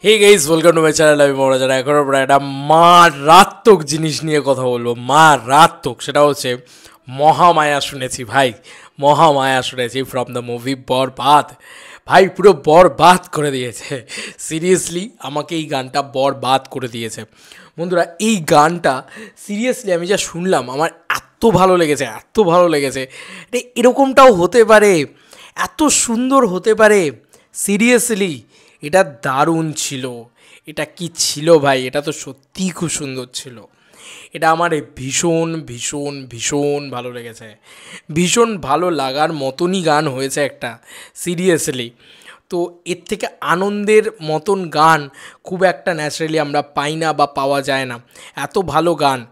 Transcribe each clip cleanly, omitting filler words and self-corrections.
Hey guys, welcome to my channel. আমি মহারাজার এখন আমরা একটা মারাত্মক জিনিস নিয়ে কথা বলবো। মারাত্মক, সেটা হচ্ছে মহামায়া। শুনেছি ভাই, মহামায়া শুনেছি ফ্রম দ্য মুভি বরবাদ। ভাই পুরো বরবাদ করে দিয়েছে, সিরিয়াসলি আমাকে এই গানটা বরবাদ করে দিয়েছে। বন্ধুরা, এই গানটা সিরিয়াসলি আমি যা শুনলাম আমার এত ভালো লেগেছে, এত ভালো লেগেছে। এটা এরকমটাও হতে পারে, এত সুন্দর হতে পারে। সিরিয়াসলি এটা দারুণ ছিল। এটা কি ছিল ভাই, এটা তো সত্যিই খুব সুন্দর ছিল। এটা আমার ভীষণ ভীষণ ভীষণ ভালো লেগেছে। ভীষণ ভালো লাগার মতনই গান হয়েছে একটা, সিরিয়াসলি। তো এর থেকে আনন্দের মতন গান খুব একটা ন্যাচারালি আমরা পাই না বা পাওয়া যায় না। এত ভালো গান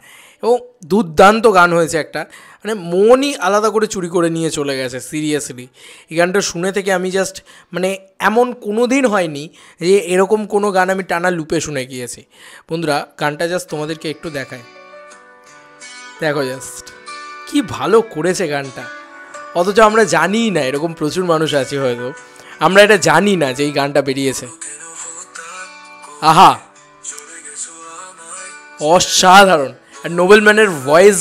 এবং দুর্দান্ত গান হয়েছে একটা, মানে মনই আলাদা করে চুরি করে নিয়ে চলে গেছে সিরিয়াসলি। এই গানটা শুনে থেকে আমি জাস্ট মানে এমন কোনো দিন হয়নি যে এরকম কোনো গান আমি টানা লুপে শুনে গিয়েছি। বন্ধুরা, গানটা জাস্ট তোমাদেরকে একটু দেখায়, দেখো জাস্ট কি ভালো করেছে গানটা। অথচ আমরা জানিই না, এরকম প্রচুর মানুষ আছে হয়তো আমরা এটা জানি না যে এই গানটা বেরিয়েছে। আহা, অসাধারণ। আর নোবেলম্যানের ভয়েস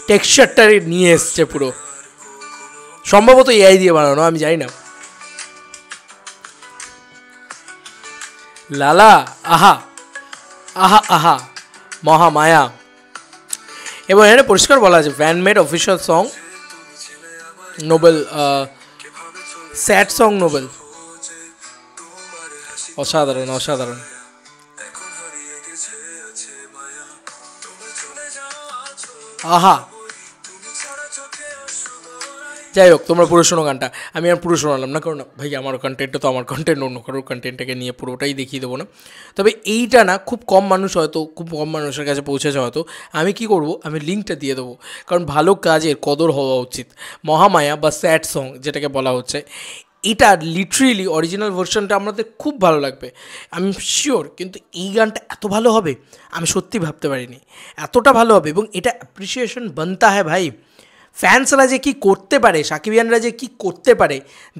টেক্সচারটা নিয়ে এসছে পুরো, সম্ভবত এআই দিয়ে বানানো, আমি জানি না। লালা, আহা আহা আহা, মহামায়া। এবং এখানে পরিষ্কার বলা আছে fan made official song Nobel, sad song Nobel. অসাধারণ অসাধারণ। আহা, যাই হোক, তোমরা পুরো শোনো গানটা। আমি আর পুরো শোনালাম না, কারণ ভাই আমার কন্টেন্টটা তো আমার কন্টেন্ট, অন্য কারোর কন্টেন্টটাকে নিয়ে পুরোটাই দেখিয়ে দেবো না। তবে এইটা না খুব কম মানুষ হয়তো, খুব কম মানুষের কাছে পৌঁছেছে হয়তো। আমি কি করব, আমি লিঙ্কটা দিয়ে দেবো, কারণ ভালো কাজের কদর হওয়া উচিত। মহামায়া বা স্যাড সং যেটাকে বলা হচ্ছে, এটা লিটারেলি অরিজিনাল ভার্সনটা আমাদের খুব ভালো লাগবে, আমি শিওর। কিন্তু এই গানটা এত ভালো হবে আমি সত্যি ভাবতে পারিনি, এতটা ভালো হবে। এবং এটা অ্যাপ্রিসিয়েশন বানতা হ্যাঁ ভাই। ফ্যান্সরা যে কী করতে পারে, সাকিবিয়ানরা যে কী করতে পারে,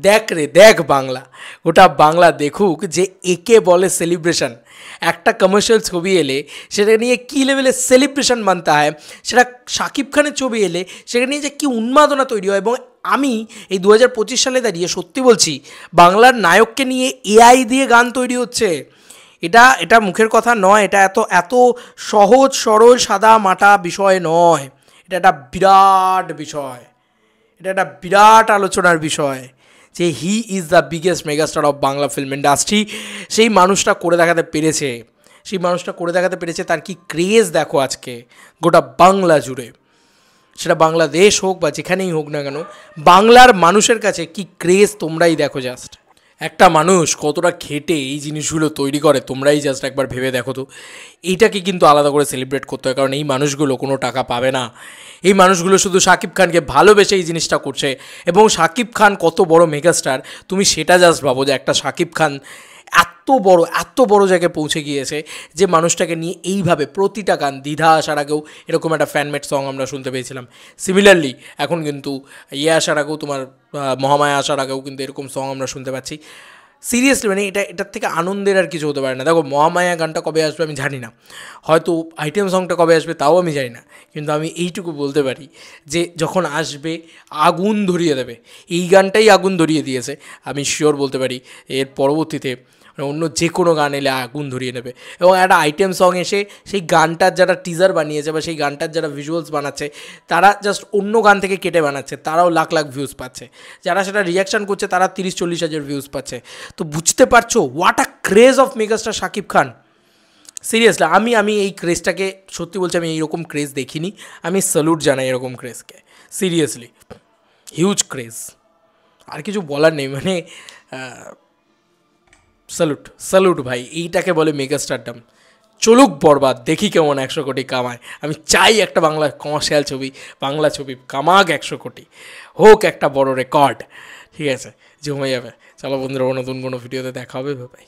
দেখ রে দেখ, বাংলা, গোটা বাংলা দেখুক যে একে বলে সেলিব্রেশন। একটা কমার্শিয়াল ছবি এলে সেটা নিয়ে কী লেভেলে সেলিব্রেশন মানতে হয়, সেটা শাকিব খানের ছবি এলে সেটা নিয়ে যে কী উন্মাদনা তৈরি হয়। এবং আমি এই 2025 সালে দাঁড়িয়ে সত্যি বলছি, বাংলার নায়ককে নিয়ে এআই দিয়ে গান তৈরি হচ্ছে। এটা এটা মুখের কথা নয়, এটা এত এত সহজ সরল সাদা মাটা বিষয় নয়। এটা একটা বিরাট বিষয়, এটা একটা বিরাট আলোচনার বিষয় যে he is the biggest megastar of Bangla film industry. সেই মানুষটা করে দেখাতে পেরেছে, সেই মানুষটা করে দেখাতে পেরেছে। তার কি ক্রেজ দেখো আজকে গোটা বাংলা জুড়ে, সেটা বাংলাদেশ হোক বা যেখানেই হোক না কেন, বাংলার মানুষের কাছে কি ক্রেজ তোমরাই দেখো। জাস্ট একটা মানুষ কতটা খেটে এই জিনিসগুলো তৈরি করে তোমরাই জাস্ট একবার ভেবে দেখো তো। এইটাকে কিন্তু আলাদা করে সেলিব্রেট করতে হয়, কারণ এই মানুষগুলো কোনো টাকা পাবে না। এই মানুষগুলো শুধু শাকিব খানকে ভালোবেসে এই জিনিসটা করছে। এবং শাকিব খান কত বড় মেগাস্টার, তুমি সেটা জাস্ট ভাবো যে একটা শাকিব খান এত বড় জায়গায় পৌঁছে গিয়েছে যে মানুষটাকে নিয়ে এইভাবে প্রতিটা গান, দ্বিধা আসার আগেও এরকম একটা ফ্যানমেড সং আমরা শুনতে পেয়েছিলাম। সিমিলারলি এখন কিন্তু আসার আগেও, তোমার মহামায়া আসার আগেও কিন্তু এরকম সং আমরা শুনতে পাচ্ছি। সিরিয়াসলি মানে এটার থেকে আনন্দের আর কিছু হতে পারে না। দেখো, মহামায়া গানটা কবে আসবে আমি জানি না, হয়তো আইটেম সংটা কবে আসবে তাও আমি জানি না, কিন্তু আমি এইটুকু বলতে পারি যে যখন আসবে আগুন ধরিয়ে দেবে। এই গানটাই আগুন ধরিয়ে দিয়েছে, আমি শিওর বলতে পারি। এর পরবর্তীতে অন্য যে কোনো গান এলে আগুন ধরিয়ে নেবে। এবং একটা আইটেম সং এসে সেই গানটার যারা টিজার বানিয়েছে বা সেই গানটার যারা ভিজুয়ালস বানাচ্ছে, তারা জাস্ট অন্য গান থেকে কেটে বানাচ্ছে, তারাও লাখ লাখ ভিউজ পাচ্ছে। যারা সেটা রিয়াকশান করছে তারা 30-40 হাজার ভিউজ পাচ্ছে। তো বুঝতে পারছো what a craze of megastar Shakib Khan. Seriously আমি এই ক্রেজটাকে সত্যি বলছি, আমি এইরকম ক্রেজ দেখিনি। আমি স্যালুট জানাই এরকম ক্রেজকে, সিরিয়াসলি হিউজ ক্রেজ। আর কিছু বলার নেই, মানে স্যালুট স্যালুট ভাই। এইটাকে বলে মেগাস্টারডাম। চলুক বরবাদ, দেখি কেমন 100 কোটি কামায়। আমি চাই একটা বাংলা কমার্শিয়াল ছবি, বাংলা ছবি কামাক 100 কোটি, হোক একটা বড় রেকর্ড। ঠিক আছে, জমে যাবে। চলো বন্ধুরা, নতুন কোনো ভিডিওতে দেখা হবে ভাই।